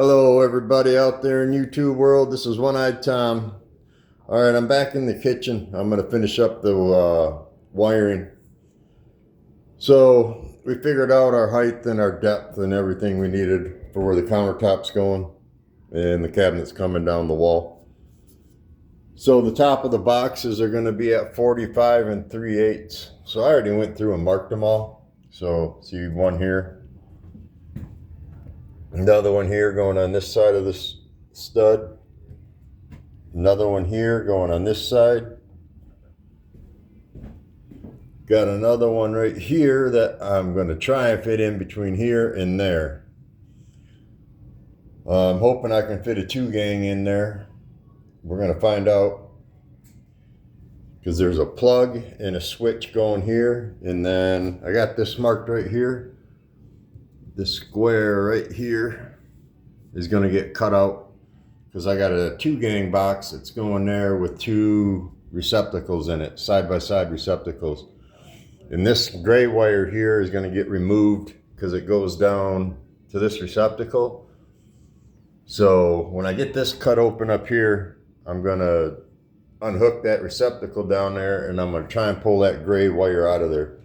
Hello, everybody out there in YouTube world. This is One-Eyed Tom. All right, I'm back in the kitchen. I'm going to finish up the wiring. So we figured out our height and our depth and everything we needed for where the countertop's going and the cabinet's coming down the wall. So the top of the boxes are going to be at 45 and 3/8. So I already went through and marked them all. So see one here. Another one here going on this side of this stud. Another one here going on this side. Got another one right here that I'm going to try and fit in between here and there. I'm hoping I can fit a 2-gang in there. We're going to find out, because there's a plug and a switch going here. And then I got this marked right here. This square right here is going to get cut out because I got a 2-gang box that's going there with 2 receptacles in it, side-by-side receptacles. And this gray wire here is going to get removed because it goes down to this receptacle. So when I get this cut open up here, I'm going to unhook that receptacle down there and I'm going to try and pull that gray wire out of there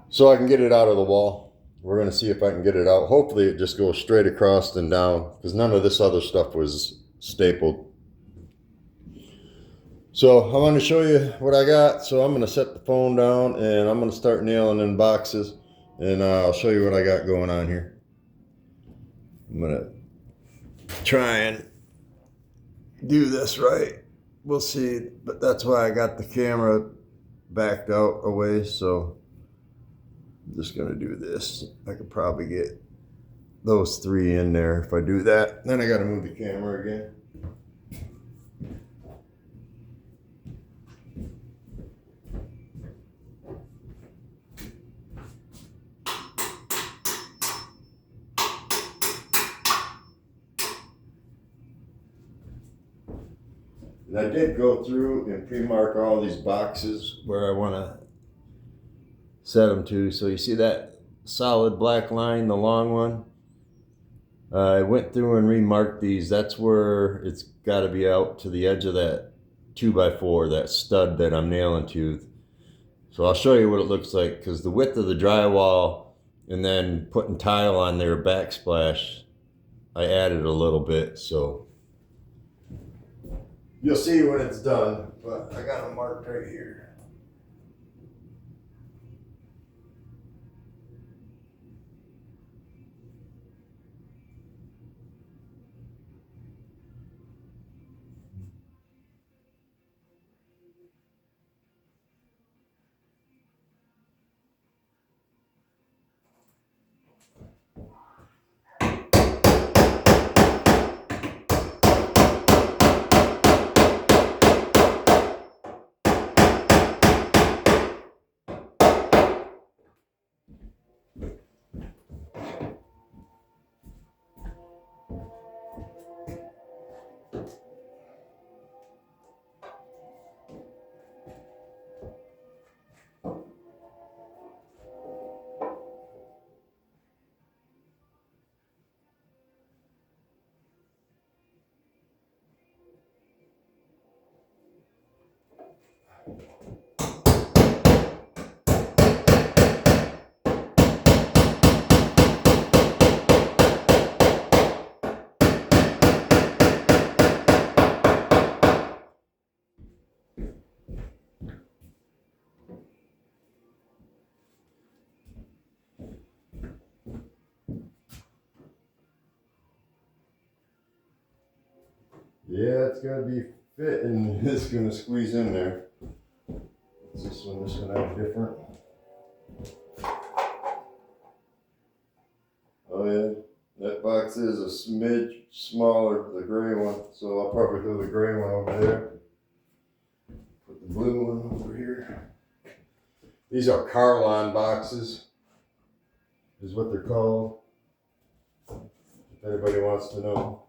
so I can get it out of the wall. We're going to see if I can get it out. Hopefully it just goes straight across and down because none of this other stuff was stapled. So I want to show you what I got. So I'm going to set the phone down and I'm going to start nailing in boxes and I'll show you what I got going on here. I'm going to try and do this right. We'll see, but that's why I got the camera backed out a ways. So I'm just going to do this. I could probably get those 3 in there if I do that. Then I got to move the camera again. And I did go through and pre-mark all these boxes where I want to set them to. So you see that solid black line, the long one? I went through and remarked these. That's where it's got to be out to the edge of that 2x4, that stud that I'm nailing to. So I'll show you what it looks like, because the width of the drywall and then putting tile on there backsplash, I added a little bit. So you'll see when it's done, but I got them marked right here. Yeah, it's gonna be fitting. It's gonna squeeze in there. Is this one just gonna have different? Oh yeah, that box is a smidge smaller, the gray one. So I'll probably throw the gray one over there. Put the blue one over here. These are Carlon boxes, is what they're called. If anybody wants to know.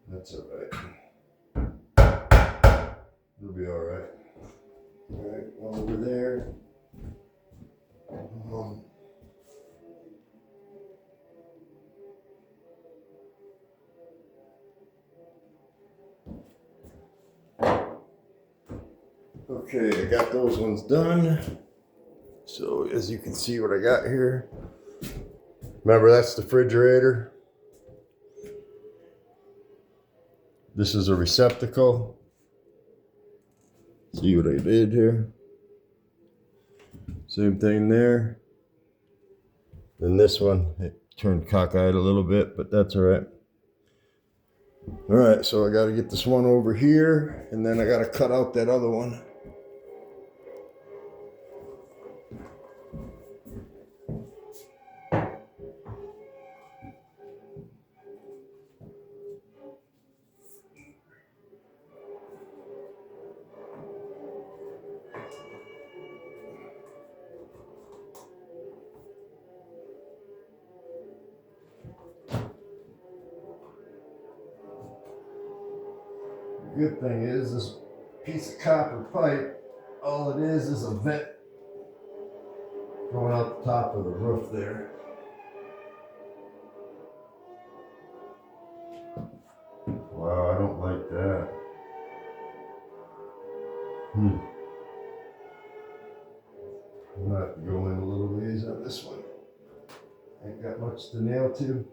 That's all right. It'll be all right. All right, over there. Okay, I got those ones done. So as you can see what I got here. Remember, that's the refrigerator. This is a receptacle. See what I did here? Same thing there. Then this one, it turned cockeyed a little bit, but that's all right. All right, so I got to get this one over here, and then I got to cut out that other one. The good thing is this piece of copper pipe, all it is a vent going out the top of the roof there. Wow, I don't like that. I'm gonna have to go in a little ways on this one. Ain't got much to nail to.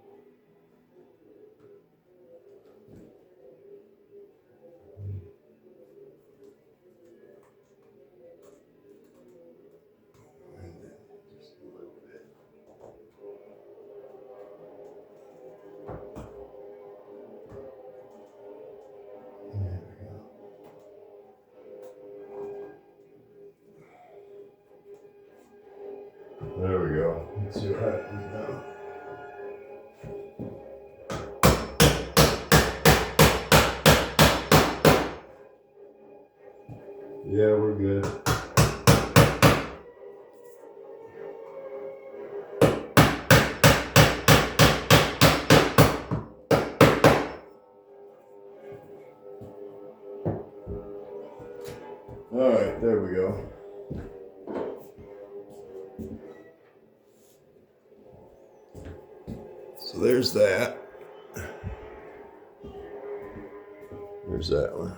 Just a little bit. There we go. Let's see what happens now. Yeah, we're good. All right, there we go. So there's that. There's that one.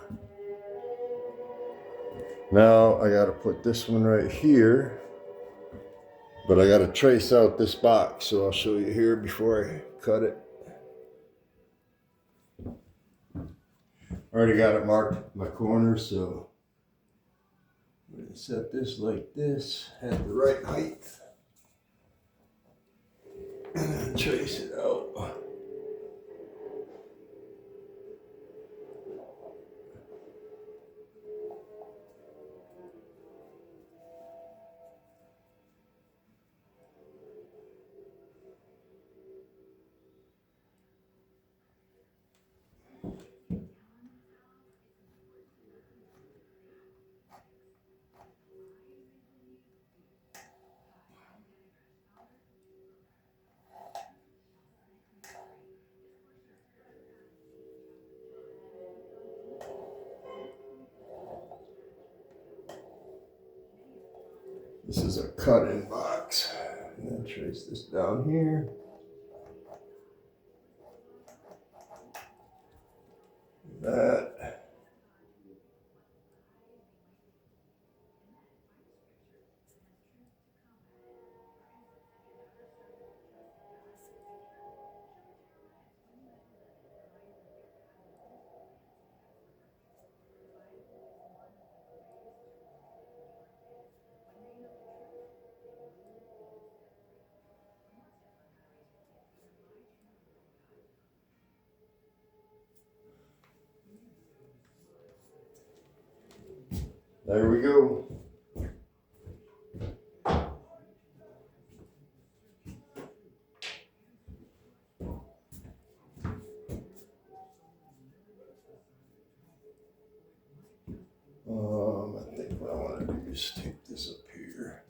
Now I got to put this one right here, but I got to trace out this box, so I'll show you here before I cut it. Already got it marked my corners, so I'm going to set this like this, have the right height, and then trace it out. This is a cut-in box. And then trace this down here. That. There we go. I think what I want to do is take this up here.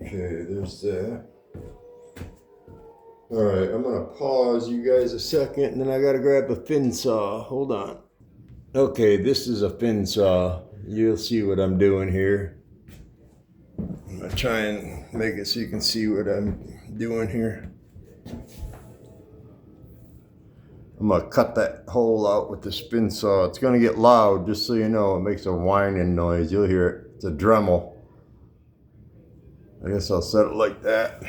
Okay, there's that. All right, I'm gonna pause you guys a second, and then I gotta grab a fin saw. Hold on. Okay, this is a fin saw. You'll see what I'm doing here. I'm gonna try and make it so you can see what I'm doing here. I'm gonna cut that hole out with the spin saw. It's gonna get loud, just so you know. It makes a whining noise. You'll hear it. It's a Dremel. I guess I'll set it like that.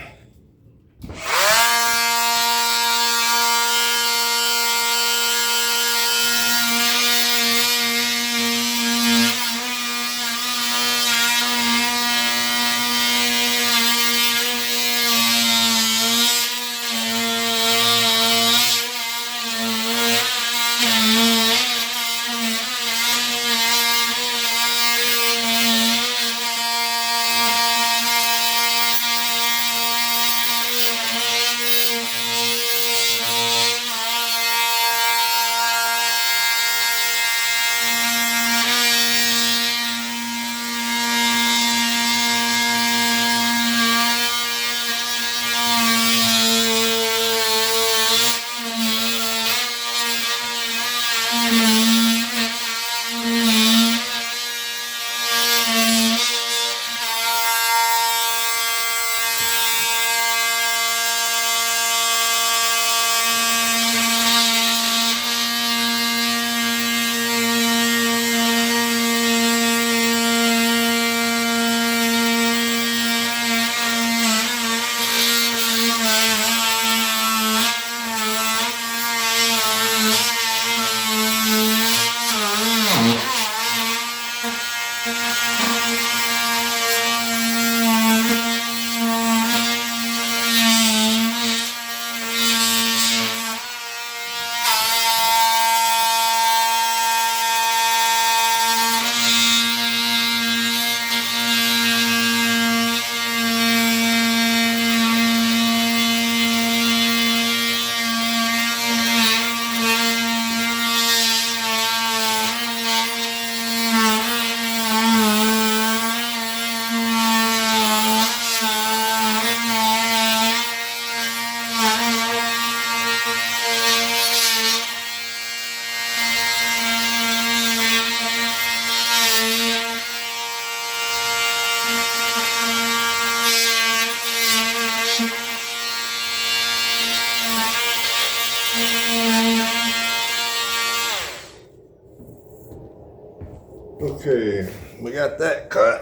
Okay, we got that cut.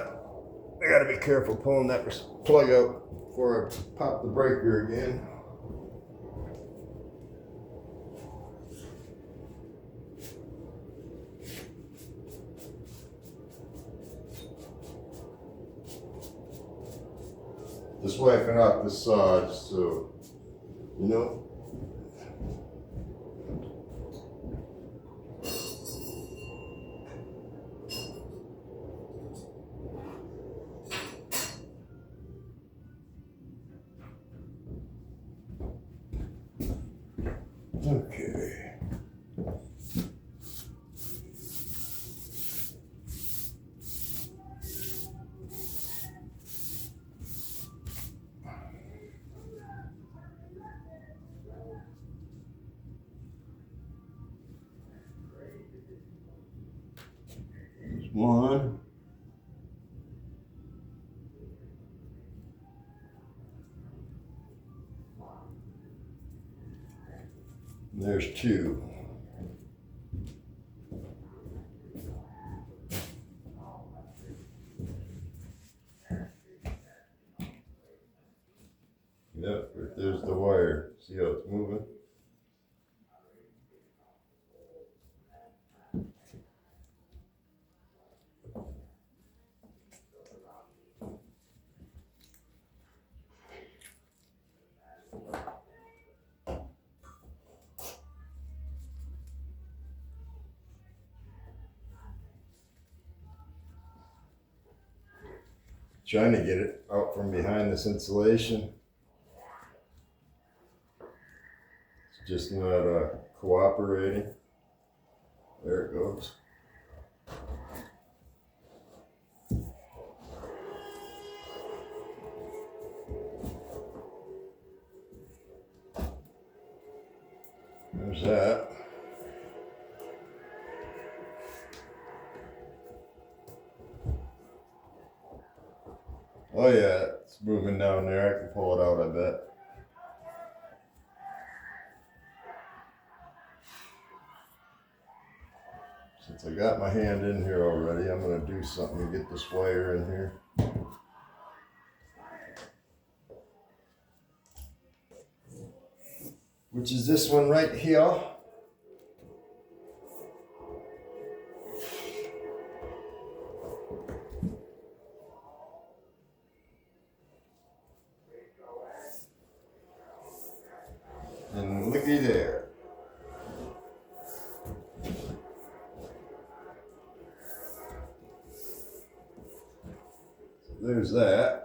I gotta be careful pulling that plug out before I pop the breaker again. Just wiping out the saw, just so you know. Okay. There's one. There's two. Yep, there's the wire. See how it's moving? Trying to get it out from behind this insulation. It's just not cooperating. There it goes. There's that. Oh yeah, it's moving down there. I can pull it out, I bet. Since I got my hand in here already, I'm going to do something to get this wire in here. Which is this one right here. And looky there. So there's that.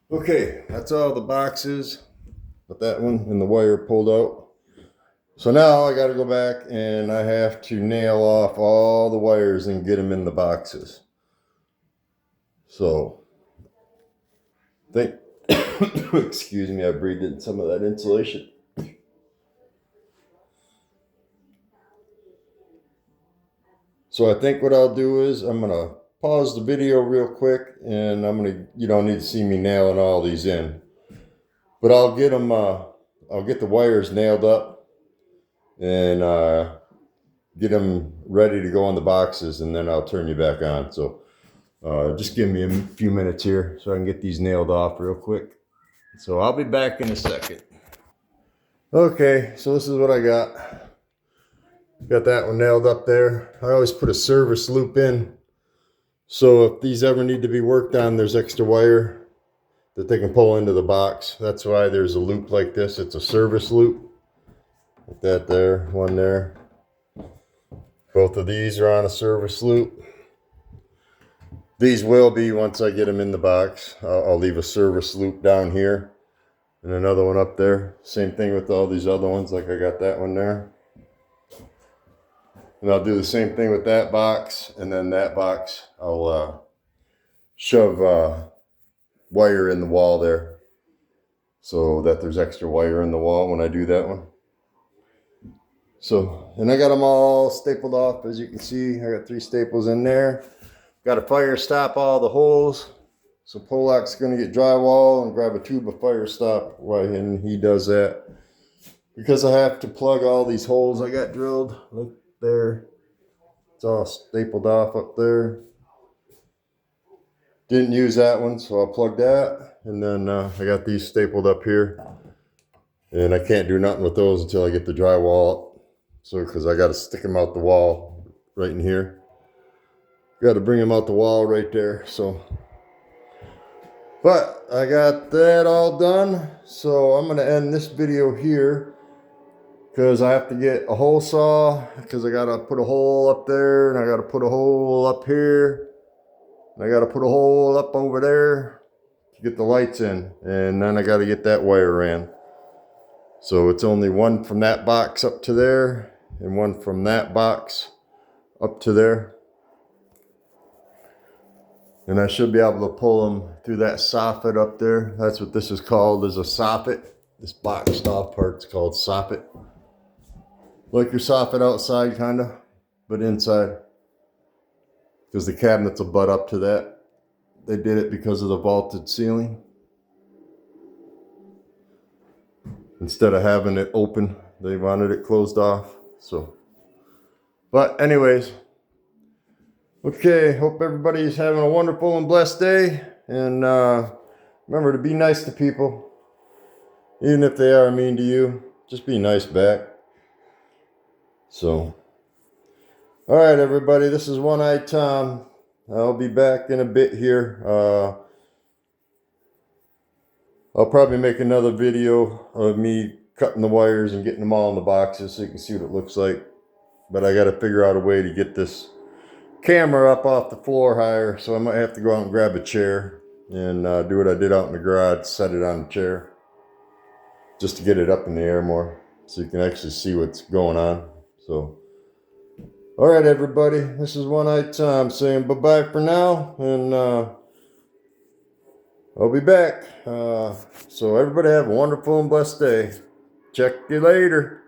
Okay, that's all the boxes. Got that one and the wire pulled out. So now I got to go back and I have to nail off all the wires and get them in the boxes. So, excuse me, I breathed in some of that insulation. So I think what I'll do is I'm going to pause the video real quick and I'm going to, you don't need to see me nailing all these in. But I'll get them, I'll get the wires nailed up and get them ready to go in the boxes, and then I'll turn you back on. So just give me a few minutes here so I can get these nailed off real quick. So I'll be back in a second. Okay, so this is what I got. Got that one nailed up there. I always put a service loop in, so if these ever need to be worked on, there's extra wire that they can pull into the box. That's why there's a loop like this. It's a service loop. Like that there, one there. Both of these are on a service loop. These will be once I get them in the box. I'll leave a service loop down here and another one up there. Same thing with all these other ones, like I got that one there. And I'll do the same thing with that box, and then that box I'll shove wire in the wall there so that there's extra wire in the wall when I do that one. So, and I got them all stapled off, as you can see. I got 3 staples in there. Got to fire stop all the holes. So Polak's going to get drywall and grab a tube of fire stop while he does that. Because I have to plug all these holes I got drilled. Look there. It's all stapled off up there. Didn't use that one, so I'll plug that. And then I got these stapled up here. And I can't do nothing with those until I get the drywall up. So, because I got to stick them out the wall right in here. Got to bring them out the wall right there. So, but I got that all done. So I'm going to end this video here, because I have to get a hole saw, because I got to put a hole up there, and I got to put a hole up here, and I got to put a hole up over there to get the lights in, and then I got to get that wire ran. So it's only one from that box up to there, and one from that box up to there. And I should be able to pull them through that soffit up there. That's what this is called, is a soffit. This boxed off part's called soffit. Like your soffit outside, kind of, but inside. Because the cabinets will butt up to that. They did it because of the vaulted ceiling. Instead of having it open, they wanted it closed off. So, but anyways, okay, hope everybody's having a wonderful and blessed day. And remember to be nice to people. Even if they are mean to you, just be nice back. So, all right, everybody, this is One-Eyed Tom. I'll be back in a bit here. I'll probably make another video of me cutting the wires and getting them all in the boxes so you can see what it looks like. But I got to figure out a way to get this camera up off the floor higher, so I might have to go out and grab a chair and do what I did out in the garage, set it on the chair just to get it up in the air more so you can actually see what's going on. So all right, everybody, this is One Eye Tom saying bye-bye for now, and I'll be back. So everybody have a wonderful and blessed day. Check you later.